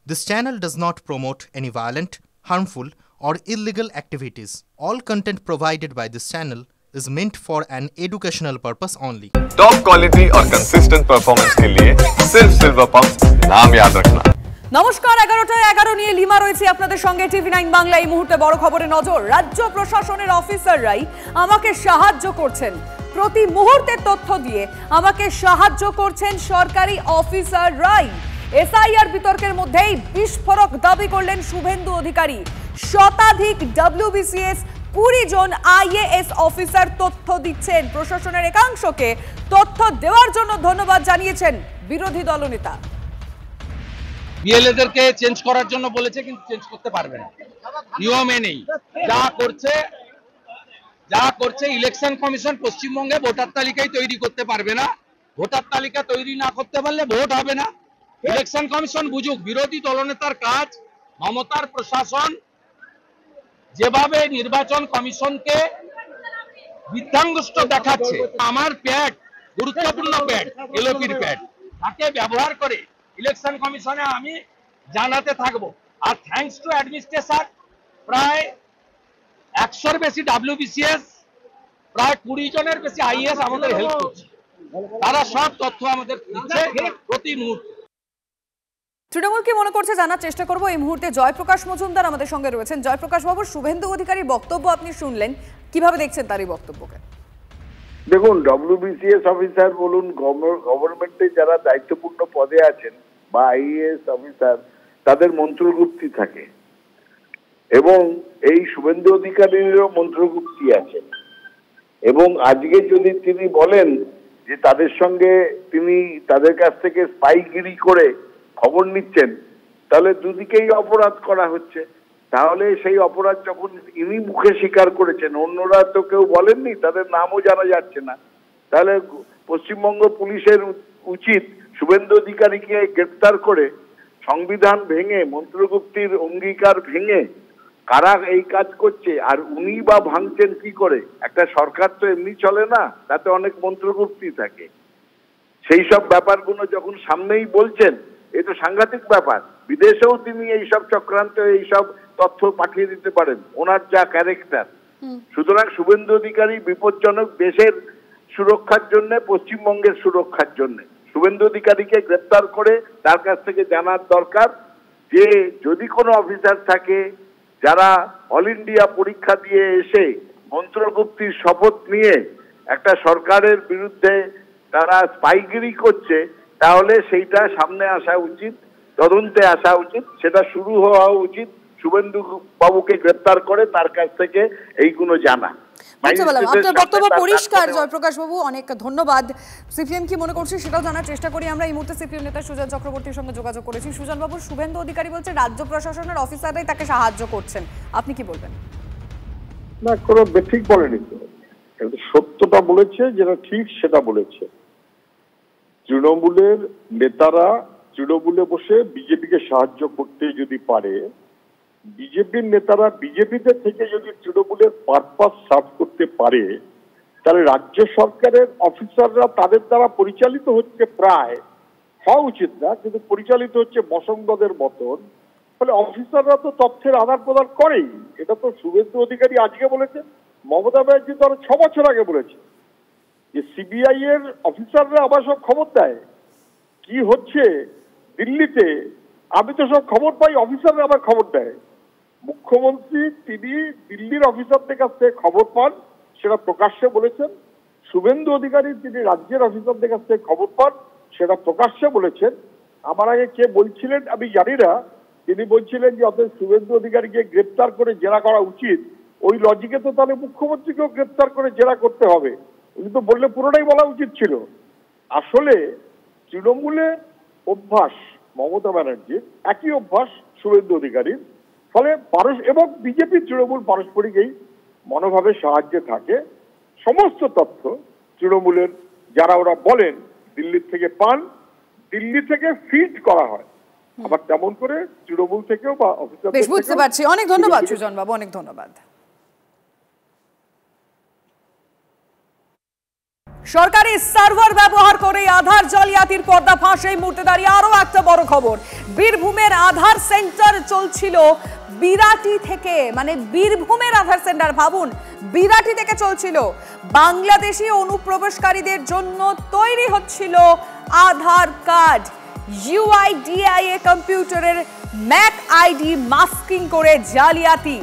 This channel does not promote any violent, harmful, or illegal activities. All content provided by this channel is meant for an educational purpose only. Top quality और consistent performance के लिए सिर्फ silver pumps नाम याद रखना। নমস্কার 11টায় 11 নিয়ে lima রয়েছে আপনাদের সঙ্গে টিভি9 বাংলা। এই মুহূর্তে বড় খবরে নজর। রাজ্য প্রশাসনের অফিসাররাই আমাকে সাহায্য করছেন, প্রতি মুহূর্তে তথ্য দিয়ে আমাকে সাহায্য করছেন সরকারি অফিসাররাই। এসআইআর বিতর্কের মধ্যেই বিস্ফোরক দাবি করলেন শুভেন্দু অধিকারী। শতাধিক ডব্লিউবিসিএস 20 জন আইএএস অফিসার তথ্য দিচ্ছেন। প্রশাসনের একাংশকে তথ্য দেওয়ার জন্য ধন্যবাদ জানিয়েছেন বিরোধী দলনেতা। বিএলএদেরকে চেঞ্জ করার জন্য বলেছে, কিন্তু চেঞ্জ করতে পারবে না, নিয়মে নেই। যা করছে ইলেকশন কমিশন পশ্চিমবঙ্গে ভোটার তালিকাই তৈরি করতে পারবে না। ভোটার তালিকা তৈরি না করতে পারলে ভোট হবে না। ইলেকশন কমিশন বুঝুক, বিরোধী দলনেতার কাজ মমতার প্রশাসন যেভাবে নির্বাচন কমিশনকে বিধ্বস্ত দেখাচ্ছে। আমার প্যাড, গুরুত্বপূর্ণ প্যাড, এলওপির প্যাড, তাকে ব্যবহার করে ইলেকশন কমিশনে আমি জানাতে থাকবো। আর থ্যাঙ্কস টু অ্যাডমিনিস্ট্রেশন প্রায় 100-র বেশি ডব্লিউবিসিএস, প্রায় 20 জনের বেশি আইএএস আমাদের হেল্প করছে। তারা সব তথ্য আমাদের দিচ্ছে প্রতি মুহূর্তে। তৃণমূল কি মনে করছে জানার চেষ্টা করব। এই মুহূর্তে জয়প্রকাশ মজুমদার আমাদের সঙ্গে রয়েছেন। জয়প্রকাশ বাবু, শুভেন্দু অধিকারীর বক্তব্য আপনি শুনলেন, কিভাবে দেখছেন তার এই বক্তব্যকে? দেখুন, ডব্লিউবিসিএস অফিসার বলুন, গভর্নমেন্টে যারা দায়িত্বপূর্ণ পদে আছেন বা আইএএস অফিসার, তাদের মন্ত্রগুপ্তি থাকে এবং এই শুভেন্দু অধিকারীরও মন্ত্রগুপ্তি আছে। এবং আজকে যদি তিনি বলেন যে তাদের সঙ্গে তিনি তাদের কাছ থেকে স্পাইগিরি করে খবর নিচ্ছেন, তাহলে দুদিকেই অপরাধ করা হচ্ছে। তাহলে সেই অপরাধ যখন ইনি মুখে স্বীকার করেছেন, অন্যরা তো কেউ বলেননি, তাদের নামও জানা যাচ্ছে না, তাহলে পশ্চিমবঙ্গ পুলিশের উচিত শুভেন্দু অধিকারীকে গ্রেপ্তার করে সংবিধান ভেঙে, মন্ত্রগুপ্তির অঙ্গীকার ভেঙে কারা এই কাজ করছে আর উনি বা ভাঙছেন কি করে। একটা সরকার তো এমনি চলে না, তাতে অনেক মন্ত্রগুপ্তি থাকে। সেই সব ব্যাপারগুলো যখন সামনেই বলছেন, এ তো সাংঘাতিক ব্যাপার। বিদেশেও তিনি এইসব চক্রান্ত, এইসব তথ্য পাঠিয়ে দিতে পারেন, ওনার যা ক্যারেক্টার। সুতরাং শুভেন্দু অধিকারী বিপজ্জনক, দেশের সুরক্ষার জন্য, পশ্চিমবঙ্গের সুরক্ষার জন্য। শুভেন্দু অধিকারীকে গ্রেপ্তার করে তার কাছ থেকে জানার দরকার যে যদি কোনো অফিসার থাকে যারা অল ইন্ডিয়া পরীক্ষা দিয়ে এসে মন্ত্রগুপ্তির শপথ নিয়ে একটা সরকারের বিরুদ্ধে তারা স্পাইগিরি করছে, তাহলে সেইটা সামনে আসা উচিত, তদন্তে আসা উচিত, সেটা শুরু হওয়া উচিত। শুভেন্দু বাবুকে গ্রেপ্তার করে তার কাছ থেকে এইগুলো জানা। আপনার বক্তব্য পরিষ্কার জয়প্রকাশ বাবু, অনেক ধন্যবাদ। সিপিএম কি মনে করছে সেটাও জানার চেষ্টা করি আমরা। এই মুহূর্তে সিপিএম নেতা সুজন চক্রবর্তীর সঙ্গে যোগাযোগ করেছি। সুজন বাবু, শুভেন্দু অধিকারী বলছে রাজ্য প্রশাসনের অফিসাররাই তাকে সাহায্য করছেন, আপনি কি বলবেন? না, কোনো বেঠিক বলেনি তো, সত্যটা বলেছে, যেটা ঠিক সেটা বলেছে। তৃণমূলের নেতারা তৃণমূলে বসে বিজেপিকে সাহায্য করতে যদি পারে, বিজেপির নেতারা বিজেপিতে থেকে যদি তৃণমূলের পারপাস সার্ভ করতে পারে, তাহলে রাজ্য সরকারের অফিসাররা তাদের দ্বারা পরিচালিত হচ্ছে, প্রায় হওয়া উচিত না কিন্তু পরিচালিত হচ্ছে বসন্তদের মতন। ফলে অফিসাররা তো তথ্যের আদান প্রদান করেই। এটা তো শুভেন্দু অধিকারী আজকে বলেছে, মমতা ব্যানার্জি তো আরো 6 বছর আগে বলেছে যে সিবিআই এর অফিসাররা আবার সব খবর দেয় কি হচ্ছে দিল্লিতে। আমি তো সব খবর পাই, অফিসাররা আবার খবর দেয়। মুখ্যমন্ত্রী তিনি দিল্লির অফিসারদের কাছ থেকে খবর পান, সেটা প্রকাশ্যে বলেছেন। শুভেন্দু অধিকারী তিনি রাজ্যের অফিসারদের কাছ থেকে খবর পান, সেটা প্রকাশ্যে বলেছেন। আমার আগে কে বলছিলেন আমি জানি না, তিনি বলছিলেন যে অতএব শুভেন্দু অধিকারীকে গ্রেপ্তার করে জেরা করা উচিত। ওই লজিকে তো তাহলে মুখ্যমন্ত্রীকেও গ্রেপ্তার করে জেরা করতে হবে। উনি তো বললে পুরোটাই বলা উচিত ছিল। আসলে তৃণমূলে অভ্যাস মমতা ব্যানার্জির, একই অভ্যাস শুভেন্দু অধিকারীর। ফলে এবং বিজেপি তৃণমূল পারস্পরিক এই মনোভাবে সাহায্যে থাকে। সমস্ত তথ্য তৃণমূলের যারা ওরা বলেন দিল্লি থেকে পান, দিল্লি থেকে ফিড করা হয়, আবার তেমন করে তৃণমূল থেকেও বা অফিসার। বেশ, বুঝতে পারছি। অনেক ধন্যবাদ সুজন বাবু, অনেক ধন্যবাদ। সরকারি সার্ভার ব্যবহার করে আধার জালিয়াতির পর্দাফাঁস। এই মুহূর্তে দাঁড়িয়ে আরো একটা বড় খবর, বীরভূমের আধার সেন্টার চলছিল বিরাটি থেকে, মানে বীরভূমের আধার সেন্টার ভাবুন, বিরাটি থেকে চলছিল। বাংলাদেশি অনুপ্রবেশকারীদের জন্য তৈরি হচ্ছিল আধার কার্ড। ইউআইডিআইএ কম্পিউটারের ম্যাক আইডি মাস্কিং করে জালিয়াতি।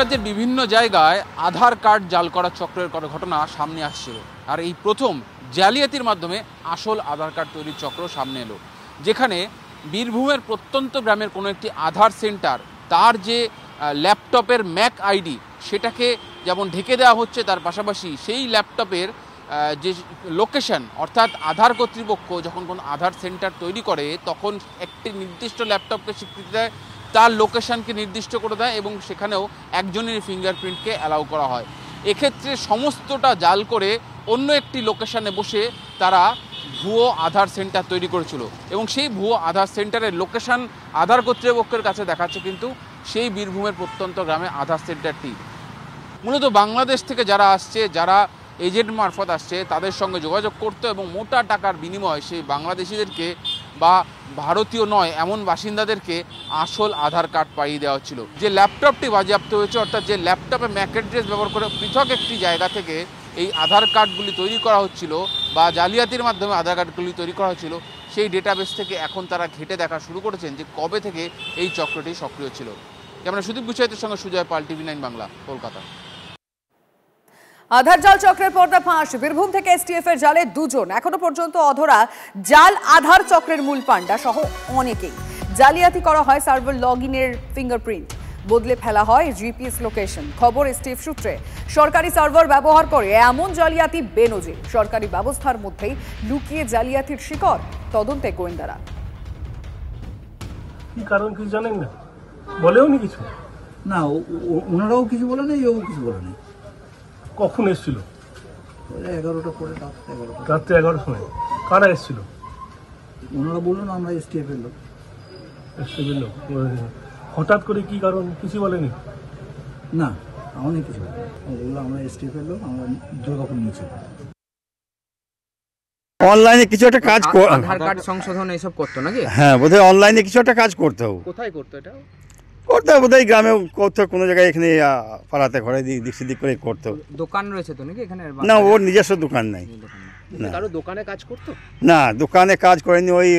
রাজ্যের বিভিন্ন জায়গায় আধার কার্ড জাল করা চক্রের ঘটনা সামনে আসছিল, আর এই প্রথম জালিয়াতির মাধ্যমে আসল আধার কার্ড তৈরির চক্র সামনে এলো, যেখানে বীরভূমের প্রত্যন্ত গ্রামের কোনো একটি আধার সেন্টার তার যে ল্যাপটপের ম্যাক আইডি সেটাকে যেমন ঢেকে দেওয়া হচ্ছে, তার পাশাপাশি সেই ল্যাপটপের যে লোকেশন, অর্থাৎ আধার কর্তৃপক্ষ যখন কোনো আধার সেন্টার তৈরি করে তখন একটি নির্দিষ্ট ল্যাপটপকে স্বীকৃতি দেয়, তার লোকেশনকে নির্দিষ্ট করে দেয় এবং সেখানেও একজনের ফিঙ্গারপ্রিন্টকে অ্যালাউ করা হয়। এক্ষেত্রে সমস্তটা জাল করে অন্য একটি লোকেশনে বসে তারা ভুয়ো আধার সেন্টার তৈরি করেছিল এবং সেই ভুয়ো আধার সেন্টারের লোকেশন আধার কর্তৃপক্ষের কাছে দেখাচ্ছে কিন্তু সেই বীরভূমের প্রত্যন্ত গ্রামে আধার সেন্টারটি। মূলত বাংলাদেশ থেকে যারা আসছে, যারা এজেন্ট মারফত আসছে, তাদের সঙ্গে যোগাযোগ করতো এবং মোটা টাকার বিনিময়ে সেই বাংলাদেশিদেরকে বা ভারতীয় নয় এমন বাসিন্দাদেরকে আসল আধার কার্ড পাইয়ে দেওয়া হচ্ছিল। যে ল্যাপটপটি বাজেয়াপ্ত হয়েছে, অর্থাৎ যে ল্যাপটপে ম্যাক অ্যাড্রেস ব্যবহার করে পৃথক একটি জায়গা থেকে এই আধার কার্ডগুলি তৈরি করা হচ্ছিল বা জালিয়াতির মাধ্যমে আধার কার্ডগুলি তৈরি করা হচ্ছিল, সেই ডেটাবেস থেকে এখন তারা ঘেঁটে দেখা শুরু করেছেন যে কবে থেকে এই চক্রটি সক্রিয় ছিল। আমরা সুদীপ গুছাইতের সঙ্গে সুজয় পাল, TV9 বাংলা, কলকাতা। আধার জাল চক্রের পর্দাফাঁস। বীরভূম থেকে এসটিএফ এর জালে দুজন এখনো পর্যন্ত অধরা জাল আধার চক্রের মূল পান্ডা সহ অনেকেই। জালিয়াতি করা হয় সার্ভার লগইনের ফিঙ্গারপ্রিন্ট, বদলে ফেলা হয় জিপিএস লোকেশন। খবর এসটিএফ সূত্রে। সরকারি সার্ভার ব্যবহার করে এমন জালিয়াতি বেনজির। সরকারি ব্যবস্থার মধ্যেই লুকিয়ে জালিয়াতির শিকড়। তদন্তে গোয়েন্দারা। কি কারণ কিছু জানেন না, বলেও নি কিছু না, ওনারাও কিছু বলে নেই, ও কিছু বলে নেই। কখন এসেছিল? 11টা পরে, রাত্রে 11টার সময়। কারা এসেছিল? ওনারা বললেন আমরা এসটিএফ এর লোক। এসটিএফ এর লোক। হঠাৎ করে কি কারণ কিছু বলেনি? না, আমাদের কিছু বলেনি, বললো আমরা এসটিএফ এর লোক, আমরা দুর্গাপুর নিয়েছি। অনলাইনে কিছু একটা কাজ, আধার কার্ড সংশোধন এইসব করতো নাকি? হ্যাঁ, বোধহয় অনলাইনে কিছু একটা কাজ করতে হবে। কোথায় করতো এটা? করতে হবে বোধহয় গ্রামেও করতে, কোনো জায়গায় এখানে পাড়াতে ঘরে দিক সেদিক করে করতো। দোকান রয়েছে তো নাকি এখানে? না, ওর নিজস্ব দোকান নাই। কারো দোকানে কাজ করতো না, দোকানে কাজ করেনি। ওই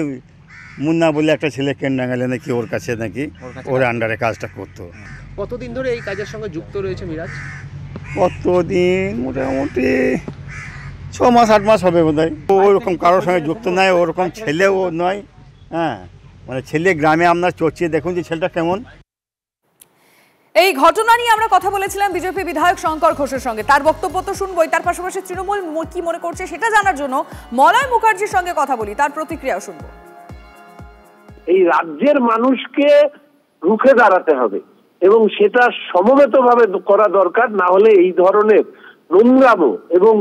মুন্না বলে একটা ছেলে কেন্দ্রাঙ্গালে নাকি, ওর কাছে নাকি ওর আন্ডারে কাজটা করতো। কতদিন ধরে এই কাজের সঙ্গে যুক্ত রয়েছে মিরাজ? কতদিন, মোটামুটি 6 মাস 8 মাস হবে বোধহয়। ওরকম কারোর সঙ্গে যুক্ত নয়, ওরকম ছেলেও নয়। হ্যাঁ, মানে ছেলে গ্রামে আপনার চড়ছে, দেখুন যে ছেলেটা কেমন। এই ঘটনা নিয়ে আমরা কথা বলেছিলাম বিজেপি বিধায়ক শঙ্কর ঘোষের সঙ্গে। তার বক্তব্য তো শুনবই, তার পাশাপাশি তৃণমূল কি মনে করছে সেটা জানার জন্য মলয় মুখার্জির সঙ্গে কথা বলি, তার প্রতিক্রিয়াও শুনবো। এই রাজ্যের মানুষকে রুখে দাঁড়াতে হবে এবং সেটা সমবেতভাবে করা দরকার, না হলে এই ধরনের নোংরামো এবং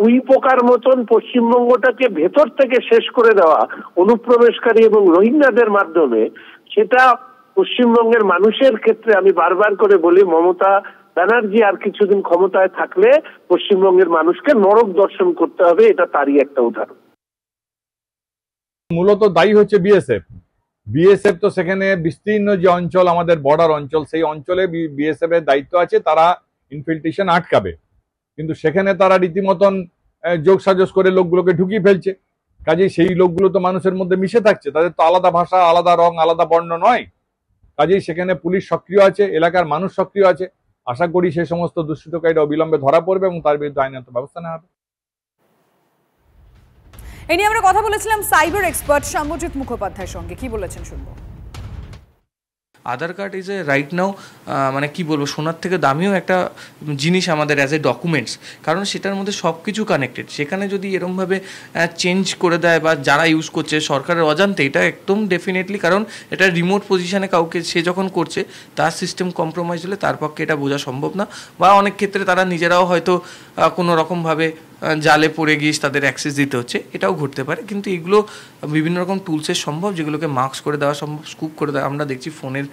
উই পোকার মতন পশ্চিমবঙ্গটাকে ভেতর থেকে শেষ করে দেওয়া অনুপ্রবেশকারী এবং রোহিঙ্গাদের মাধ্যমে, সেটা পশ্চিমবঙ্গের মানুষের ক্ষেত্রে আমি বারবার করে বলি, মমতা ব্যানার্জি আর কিছুদিন ক্ষমতায় থাকলে পশ্চিমবঙ্গের মানুষকে নরক দর্শন করতে হবে, এটা তারই একটা উদাহরণ। মূলত দায়ী হচ্ছে বিএসএফ। তো সেখানে বিস্তীর্ণ যে অঞ্চল, আমাদের বর্ডার অঞ্চল, সেই অঞ্চলে বিএসএফ এর দায়িত্ব আছে, তারা ইনফিল্ট্রেশন আটকাবে, কিন্তু সেখানে তারা রীতিমতন যোগ সাজস করে লোকগুলোকে ঢুকিয়ে ফেলছে। কাজেই সেই লোকগুলো তো মানুষের মধ্যে মিশে থাকছে, তাদের তো আলাদা ভাষা, আলাদা রং, আলাদা বর্ণ নয়। কাজেই সেখানে পুলিশ সক্রিয় আছে, এলাকার মানুষ সক্রিয় আছে। আশা করি সেই সমস্ত দুষ্কৃতকারীরা অবিলম্বে ধরা পড়বে এবং তার বিরুদ্ধে আইনত ব্যবস্থা নেওয়া হবে। এই নিয়ে আমরা কথা বলেছিলাম সাইবার এক্সপার্ট সাম্যজিৎ মুখোপাধ্যায়ের সঙ্গে। কি বলেছেন শুনবো। Aadhaar card is a right now মানে কি বলবো, সোনার থেকে দামিও একটা জিনিস আমাদের অ্যাজ এ ডকুমেন্টস, কারণ সেটার মধ্যে সব কিছু কানেক্টেড। সেখানে যদি এরমভাবে চেঞ্জ করে দেয় বা যারা ইউজ করছে সরকারের অজান্তে, এটা একদম ডেফিনেটলি, কারণ এটা রিমোট পজিশনে কাউকে সে যখন করছে তার সিস্টেম কম্প্রোমাইজ হলে তার পক্ষে এটা বোঝা সম্ভব না, বা অনেক ক্ষেত্রে তারা নিজেরাও হয়তো কোনো রকমভাবে জালে পড়ে গিয়ে তাদের অ্যাক্সেস দিতে হচ্ছে, এটাও ঘটতে পারে। কিন্তু এগুলো বিভিন্ন রকম টুলসের সম্ভব, যেগুলোকে মার্কস করে দেওয়া সম্ভব, স্কুপ করে দেওয়া। আমরা দেখছি ফোনের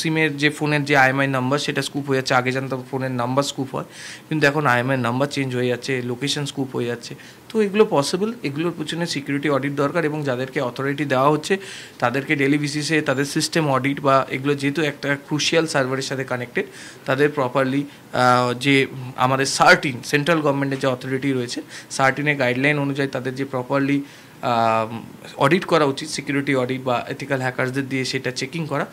সিমের যে ফোনের যে IMEI নাম্বার সেটা স্কুপ হয়ে যাচ্ছে। আগে জানতাম ফোনের নাম্বার স্কুপ হয়, কিন্তু এখন IMEI নাম্বার চেঞ্জ হয়ে যাচ্ছে, লোকেশন স্কুপ হয়ে যাচ্ছে। তো এগুলো পসিবল, এগুলোর পিছনে সিকিউরিটি অডিট দরকার, এবং যাদেরকে অথরিটি দেওয়া হচ্ছে তাদেরকে ডেলি বেসিসে তাদের সিস্টেম অডিট বা এগুলো যেহেতু একটা ক্রুশিয়াল সার্ভারের সাথে কানেক্টেড, তাদের প্রপারলি যে আমাদের সার্টিন সেন্ট্রাল গভর্নমেন্টের যে অথরিটি রয়েছে, সার্টিনের গাইডলাইন অনুযায়ী তাদের যে প্রপারলি অডিট করা উচিত, সিকিউরিটি অডিট বা এথিক্যাল হ্যাকারসদের দিয়ে সেটা চেকিং করা,